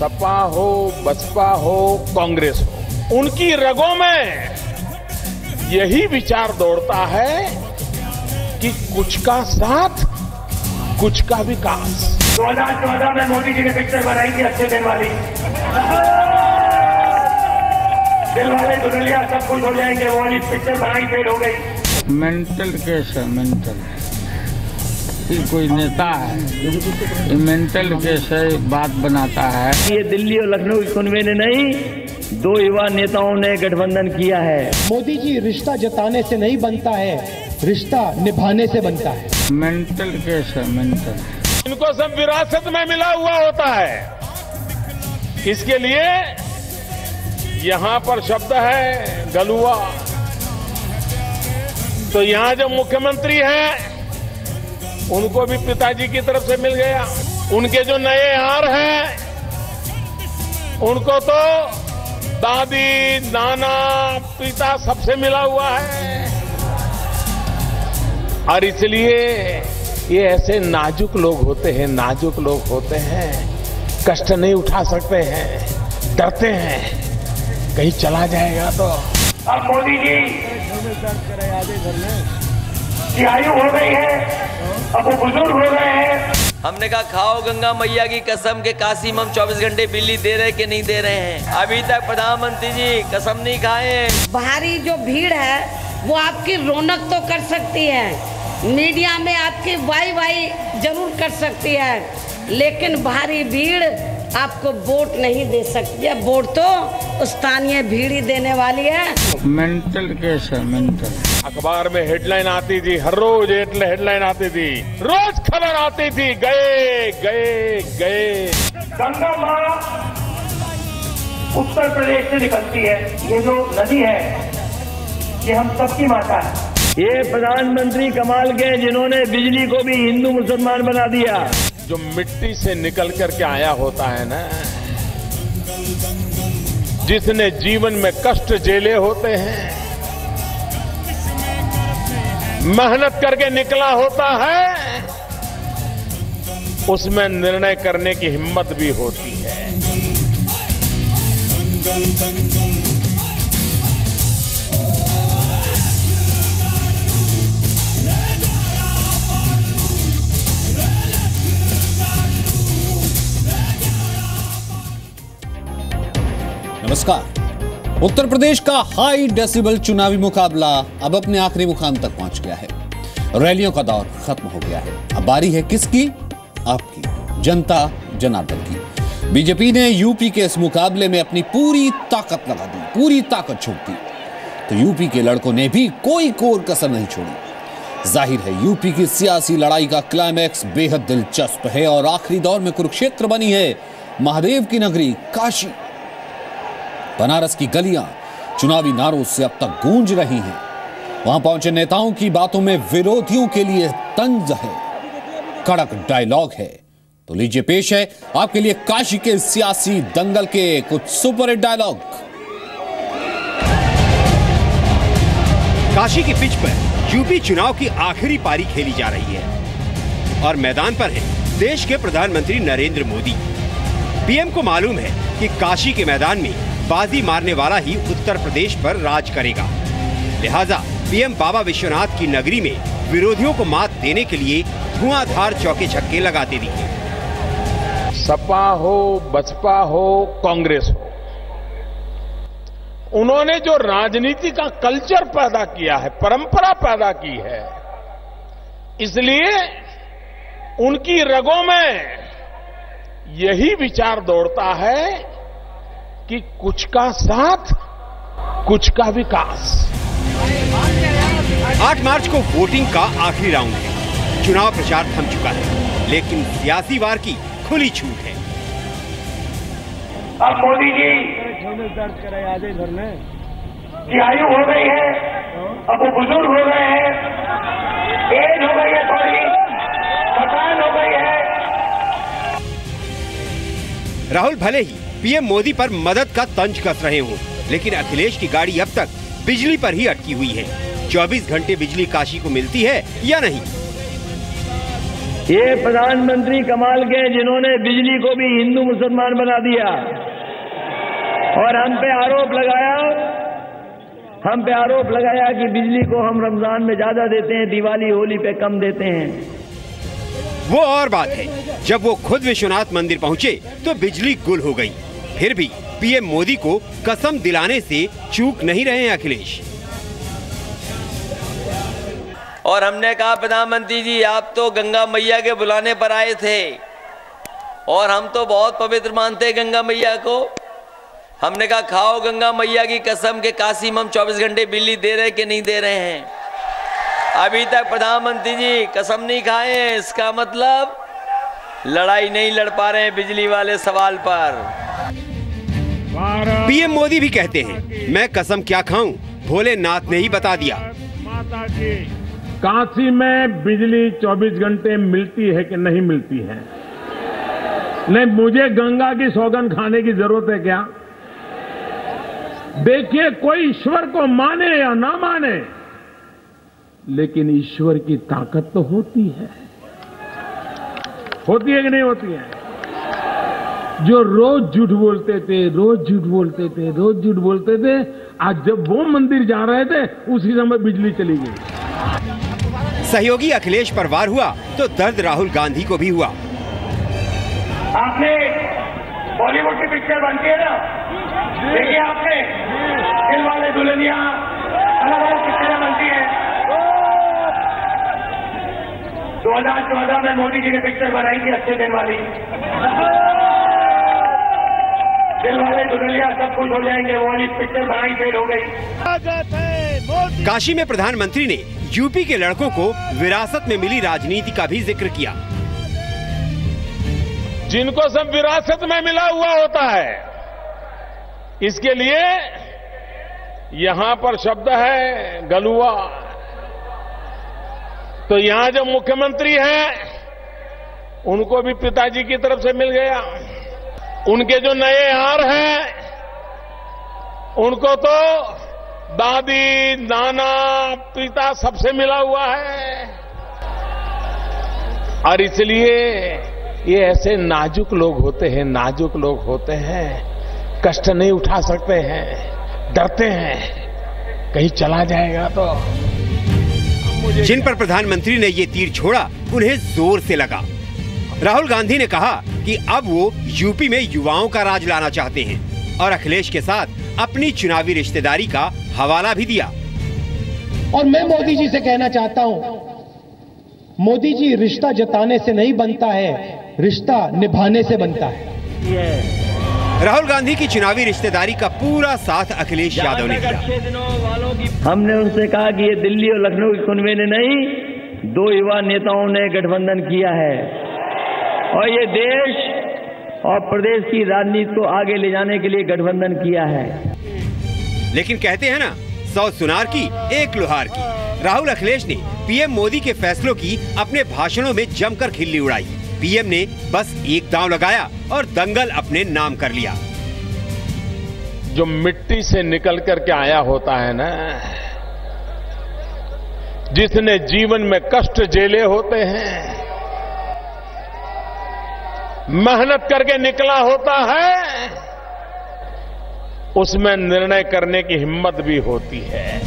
सपा हो, बसपा हो, कांग्रेस हो, उनकी रगों में यही विचार दौड़ता है कि कुछ का साथ, कुछ का विकास। 2014 में मोदी जी ने पिक्चर बनाई थी अच्छे दिन वाली, दिल वाले दुनिया सब कुछ हो जाएंगे, वो वाली पिक्चर बनाई फेल हो गई। मेंटल केस है, मेंटल कोई नेता है, ये मेंटल केस है, बात बनाता है। ये दिल्ली और लखनऊ की कुनबे ने नहीं, दो युवा नेताओं ने गठबंधन किया है। मोदी जी रिश्ता जताने से नहीं बनता है, रिश्ता निभाने से बनता है। मेंटल केस है, मेंटल। इनको सब विरासत में मिला हुआ होता है। इसके लिए यहां पर शब्द है गलुआ। तो यहां जो मुख्यमंत्री हैं उनको भी पिताजी की तरफ से मिल गया। उनके जो नए यार हैं उनको तो दादी, नाना, पिता सबसे मिला हुआ है। और इसलिए ये ऐसे नाजुक लोग होते हैं, नाजुक लोग होते हैं, कष्ट नहीं उठा सकते हैं, डरते हैं कहीं चला जाएगा तो। अब मोदी जी की आयु हो गई है, अब वो बुजुर्ग हो गए हैं। हमने कहा खाओ गंगा मैया की कसम के काशी में हम 24 घंटे बिजली दे रहे कि नहीं दे रहे हैं। अभी तक प्रधानमंत्री जी कसम नहीं खाए। बाहरी जो भीड़ है वो आपकी रौनक तो कर सकती है, मीडिया में आपकी वाई जरूर कर सकती है, लेकिन बाहरी भीड़ आपको वोट नहीं दे सकती है। वोट तो स्थानीय भीड़ ही देने वाली है। मेंटल केस है, मेंटल। अखबार में हेडलाइन आती थी, हर रोज हेडलाइन आती थी, रोज खबर आती थी, गए गए गए। गंगा माँ उत्तर प्रदेश से निकलती है, ये जो नदी है ये हम सबकी माता है। ये प्रधानमंत्री कमाल के जिन्होंने बिजली को भी हिंदू मुसलमान बना दिया। जो मिट्टी से निकल करके आया होता है ना, जिसने जीवन में कष्ट झेले होते हैं, मेहनत करके निकला होता है, उसमें निर्णय करने की हिम्मत भी होती है। नमस्कार। उत्तर प्रदेश का हाई डेसिबल चुनावी मुकाबला अब अपने आखिरी मुकाम तक पहुंच गया है। रैलियों का दौर खत्म हो गया है। अब बारी है किसकी? आपकी, जनता जनार्दन की। बीजेपी ने यूपी के इस मुकाबले में अपनी पूरी ताकत लगा दी, पूरी ताकत छोड़ दी। तो यूपी के लड़कों ने भी कोई कोर कसर नहीं छोड़ी। जाहिर है यूपी की सियासी लड़ाई का क्लाइमैक्स बेहद दिलचस्प है और आखिरी दौर में कुरुक्षेत्र बनी है महादेव की नगरी काशी। बनारस की गलियां चुनावी नारों से अब तक गूंज रही हैं। वहां पहुंचे नेताओं की बातों में विरोधियों के लिए तंज है, कड़क डायलॉग है। तो लीजिए पेश है आपके लिए काशी के सियासी दंगल के कुछ सुपरहिट डायलॉग। काशी की पिच पर यूपी चुनाव की आखिरी पारी खेली जा रही है और मैदान पर है देश के प्रधानमंत्री नरेंद्र मोदी। पीएम को मालूम है कि काशी के मैदान में बाजी मारने वाला ही उत्तर प्रदेश पर राज करेगा। लिहाजा पीएम बाबा विश्वनाथ की नगरी में विरोधियों को मात देने के लिए धुआंधार चौके छक्के लगाते दिखे। सपा हो, बसपा हो, कांग्रेस हो, उन्होंने जो राजनीति का कल्चर पैदा किया है, परंपरा पैदा की है, इसलिए उनकी रगों में यही विचार दौड़ता है कि कुछ का साथ, कुछ का विकास। 8 मार्च को वोटिंग का आखिरी राउंड है। चुनाव प्रचार थम चुका है, लेकिन सियासी वार की खुली छूट है। अब मोदी जी की आयु हो गई है, अब वो बुजुर्ग हो गए हैं, एज हो गई है, थोड़ी थकान हो गई है। राहुल भले ही पीएम मोदी पर मदद का तंज कस रहे हों, लेकिन अखिलेश की गाड़ी अब तक बिजली पर ही अटकी हुई है। 24 घंटे बिजली काशी को मिलती है या नहीं? ये प्रधानमंत्री कमाल के जिन्होंने बिजली को भी हिंदू मुसलमान बना दिया और हम पे आरोप लगाया कि बिजली को हम रमजान में ज्यादा देते हैं, दिवाली होली पे कम देते हैं। वो और बात है, जब वो खुद विश्वनाथ मंदिर पहुंचे तो बिजली गुल हो गई। फिर भी पीएम मोदी को कसम दिलाने से चूक नहीं रहे हैं अखिलेश। और हमने कहा प्रधानमंत्री जी आप तो गंगा मैया के बुलाने पर आए थे और हम तो बहुत पवित्र मानते हैं गंगा मैया को। हमने कहा खाओ गंगा मैया की कसम के कासिम हम 24 घंटे बिजली दे रहे कि नहीं दे रहे हैं। अभी तक प्रधानमंत्री जी कसम नहीं खाए हैं, इसका मतलब लड़ाई नहीं लड़ पा रहे हैं बिजली वाले सवाल पर। पीएम मोदी भी कहते हैं मैं कसम क्या खाऊं, भोलेनाथ ने ही बता दिया। काशी में बिजली 24 घंटे मिलती है कि नहीं मिलती है? नहीं, मुझे गंगा की सौगंध खाने की जरूरत है क्या? देखिए, कोई ईश्वर को माने या ना माने, लेकिन ईश्वर की ताकत तो होती है कि नहीं होती है? जो रोज झूठ बोलते थे, आज जब वो मंदिर जा रहे थे उसी समय बिजली चली गई। सहयोगी अखिलेश पर वार हुआ तो दर्द राहुल गांधी को भी हुआ। आपने बॉलीवुड की पिक्चर बनती है ना, देखिए आपने दिल वाले दुल्हनिया, अलग अलग पिक्चरें बनती है। 2014 में मोदी जी ने पिक्चर बनाई थी अच्छे दिन वाली, दिल वाले दुल्हनिया सब कुछ हो जाएंगे, वो वाली पिक्चर बनाई फेल हो गई। काशी में प्रधानमंत्री ने यूपी के लड़कों को विरासत में मिली राजनीति का भी जिक्र किया। जिनको सब विरासत में मिला हुआ होता है, इसके लिए यहां पर शब्द है गलुआ। तो यहां जो मुख्यमंत्री हैं उनको भी पिताजी की तरफ से मिल गया, उनके जो नए यार हैं उनको तो दादी, नाना, पिता सबसे मिला हुआ है। और इसलिए ये ऐसे नाजुक लोग होते हैं, कष्ट नहीं उठा सकते हैं, डरते हैं कहीं चला जाएगा तो। जिन पर प्रधानमंत्री ने ये तीर छोड़ा उन्हें जोर से लगा। राहुल गांधी ने कहा कि अब वो यूपी में युवाओं का राज लाना चाहते हैं और अखिलेश के साथ अपनी चुनावी रिश्तेदारी का हवाला भी दिया। और मैं मोदी जी से कहना चाहता हूं, मोदी जी, रिश्ता जताने से नहीं बनता है, रिश्ता निभाने से बनता है। राहुल गांधी की चुनावी रिश्तेदारी का पूरा साथ अखिलेश यादव ने दिया। हमने उनसे कहा कि ये दिल्ली और लखनऊ की कुनबे ने नहीं, 2 युवा नेताओं ने गठबंधन किया है और ये देश और प्रदेश की राजनीति को आगे ले जाने के लिए गठबंधन किया है। लेकिन कहते हैं ना, 100 सुनार की 1 लोहार की। राहुल अखिलेश ने पीएम मोदी के फैसलों की अपने भाषणों में जमकर खिल्ली उड़ाई। पीएम ने बस एक दांव लगाया और दंगल अपने नाम कर लिया। जो मिट्टी से निकल करके आया होता है ना, जिसने जीवन में कष्ट झेले होते हैं, मेहनत करके निकला होता है, उसमें निर्णय करने की हिम्मत भी होती है।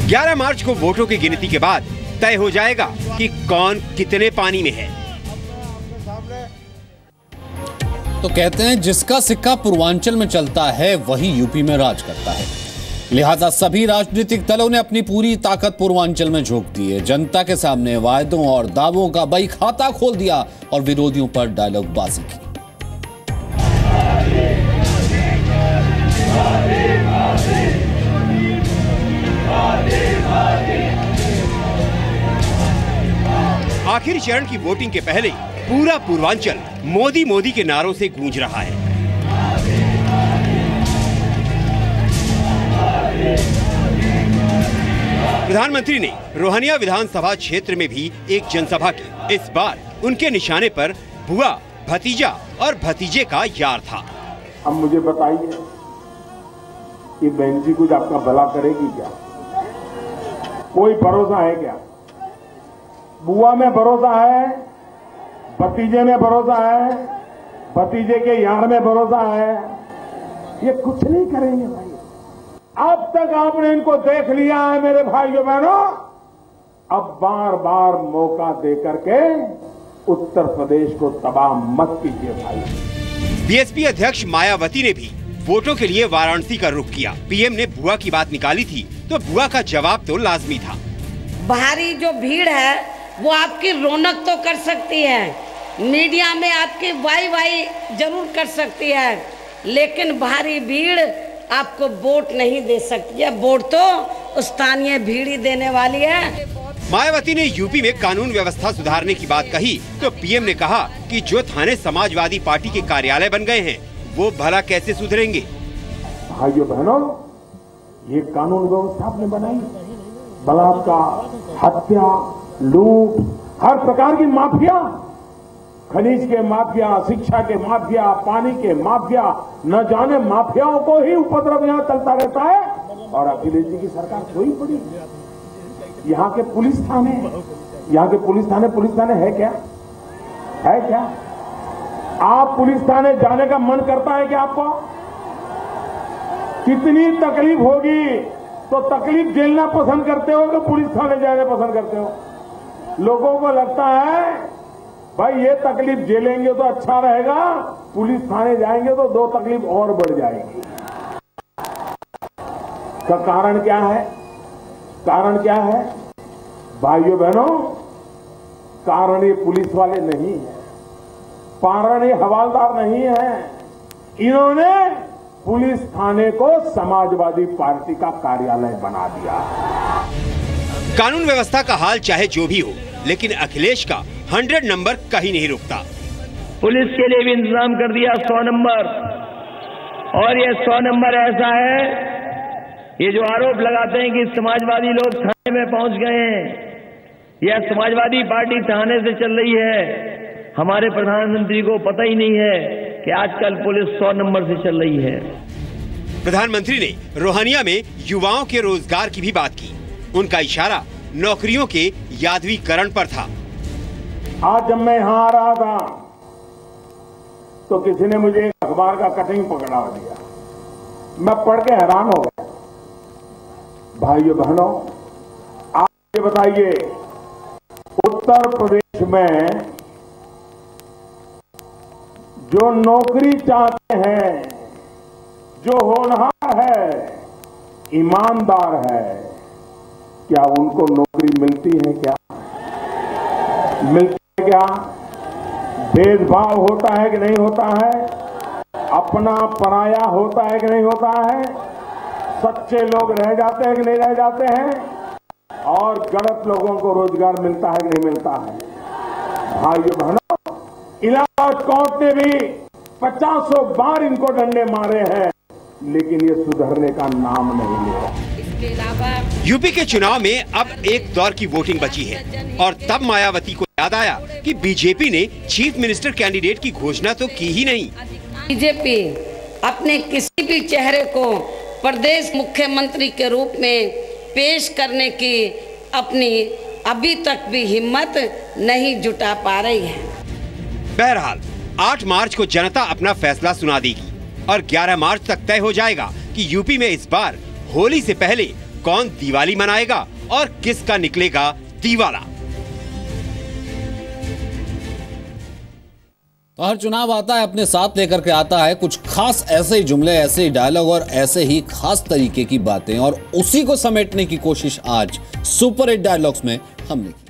11 मार्च को वोटों की गिनती के बाद तय हो जाएगा कि कौन कितने पानी में है। तो कहते हैं जिसका सिक्का पूर्वांचल में चलता है वही यूपी में राज करता है। लिहाजा सभी राजनीतिक दलों ने अपनी पूरी ताकत पूर्वांचल में झोंक दी है। जनता के सामने वायदों और दावों का बही खाता खोल दिया और विरोधियों पर डायलॉगबाजी की। आखिरी चरण की वोटिंग के पहले पूरा पूर्वांचल मोदी मोदी के नारों से गूंज रहा है। प्रधानमंत्री ने रोहनिया विधानसभा क्षेत्र में भी एक जनसभा की। इस बार उनके निशाने पर बुआ, भतीजा और भतीजे का यार था। अब मुझे बताइए कि बहन जी कुछ आपका भला करेगी क्या? कोई भरोसा है क्या? बुआ में भरोसा है, भतीजे में भरोसा है, भतीजे के यार में भरोसा है, ये कुछ नहीं करेंगे भाई। अब तक आपने इनको देख लिया है मेरे भाइयों बहनों, अब बार बार मौका देकर के उत्तर प्रदेश को तबाह मत कीजिए भाई। बीएसपी अध्यक्ष मायावती ने भी वोटों के लिए वाराणसी का रुख किया। पीएम ने बुआ की बात निकाली थी तो बुआ का जवाब तो लाजमी था। बाहरी जो भीड़ है वो आपकी रौनक तो कर सकती है, मीडिया में आपकी वाई जरूर कर सकती है, लेकिन बाहरी भीड़ आपको वोट नहीं दे सकती है। वोट तो स्थानीय भीड़ ही देने वाली है। मायावती ने यूपी में कानून व्यवस्था सुधारने की बात कही तो पीएम ने कहा कि जो थाने समाजवादी पार्टी के कार्यालय बन गए हैं वो भला कैसे सुधरेंगे। भाइयों बहनों, ये कानून व्यवस्था आपने बनाई, बलात्कार, हत्या, लूट, हर प्रकार की माफिया, खनिज के माफिया, शिक्षा के माफिया, पानी के माफिया, न जाने माफियाओं को ही उपद्रव यहाँ चलता रहता है। और अखिलेश जी की सरकार सोई पड़ी। यहाँ के पुलिस थाने है क्या? है क्या? आप पुलिस थाने जाने का मन करता है क्या आपको? कितनी तकलीफ होगी तो तकलीफ झेलना पसंद करते हो कि पुलिस थाने जाना पसंद करते हो? लोगों को लगता है भाई ये तकलीफ झेलेंगे तो अच्छा रहेगा, पुलिस थाने जाएंगे तो दो तकलीफ और बढ़ जाएगी। का कारण क्या है? कारण क्या है भाइयों बहनों? कारण ये पुलिस वाले नहीं है, कारण ये हवालदार नहीं है, इन्होंने पुलिस थाने को समाजवादी पार्टी का कार्यालय बना दिया। कानून व्यवस्था का हाल चाहे जो भी हो, लेकिन अखिलेश का 100 नंबर कहीं नहीं रुकता। पुलिस के लिए भी इंतजाम कर दिया 100 नंबर, और ये 100 नंबर ऐसा है, ये जो आरोप लगाते हैं कि समाजवादी लोग थाने में पहुंच गए हैं, यह समाजवादी पार्टी थाने से चल रही है। हमारे प्रधानमंत्री को पता ही नहीं है कि आजकल पुलिस 100 नंबर से चल रही है। प्रधानमंत्री ने रोहनिया में युवाओं के रोजगार की भी बात की। उनका इशारा नौकरियों के यादवीकरण पर था। आज जब मैं यहाँ आ रहा था तो किसी ने मुझे अखबार का कटिंग पकड़ा दिया, मैं पढ़ के हैरान हो गया। भाइयों बहनों, आप ये बताइए, उत्तर प्रदेश में जो नौकरी चाहते हैं, जो होनहार है, ईमानदार है, क्या उनको नौकरी मिलती है? क्या मिलती है? क्या भेदभाव होता है कि नहीं होता है? अपना पराया होता है कि नहीं होता है? सच्चे लोग रह जाते हैं कि नहीं रह जाते हैं? और गलत लोगों को रोजगार मिलता है कि नहीं मिलता है? भाइयों बहनों, इलाहाबाद कोर्ट ने भी 50 बार इनको डंडे मारे हैं, लेकिन ये सुधरने का नाम नहीं ले रहा। इसके अलावा यूपी के चुनाव में अब एक दौर की वोटिंग बची है, और तब मायावती को याद आया कि बीजेपी ने चीफ मिनिस्टर कैंडिडेट की घोषणा तो की ही नहीं। बीजेपी अपने किसी भी चेहरे को प्रदेश मुख्यमंत्री के रूप में पेश करने की अपनी अभी तक भी हिम्मत नहीं जुटा पा रही है। बहरहाल 8 मार्च को जनता अपना फैसला सुना देगी और 11 मार्च तक तय हो जाएगा कि यूपी में इस बार होली से पहले कौन दिवाली मनाएगा और किसका निकलेगा दीवाला। तो हर चुनाव आता है अपने साथ लेकर के आता है कुछ खास ऐसे ही जुमले, ऐसे ही डायलॉग और ऐसे ही खास तरीके की बातें, और उसी को समेटने की कोशिश आज सुपर हिट डायलॉग्स में हमने की।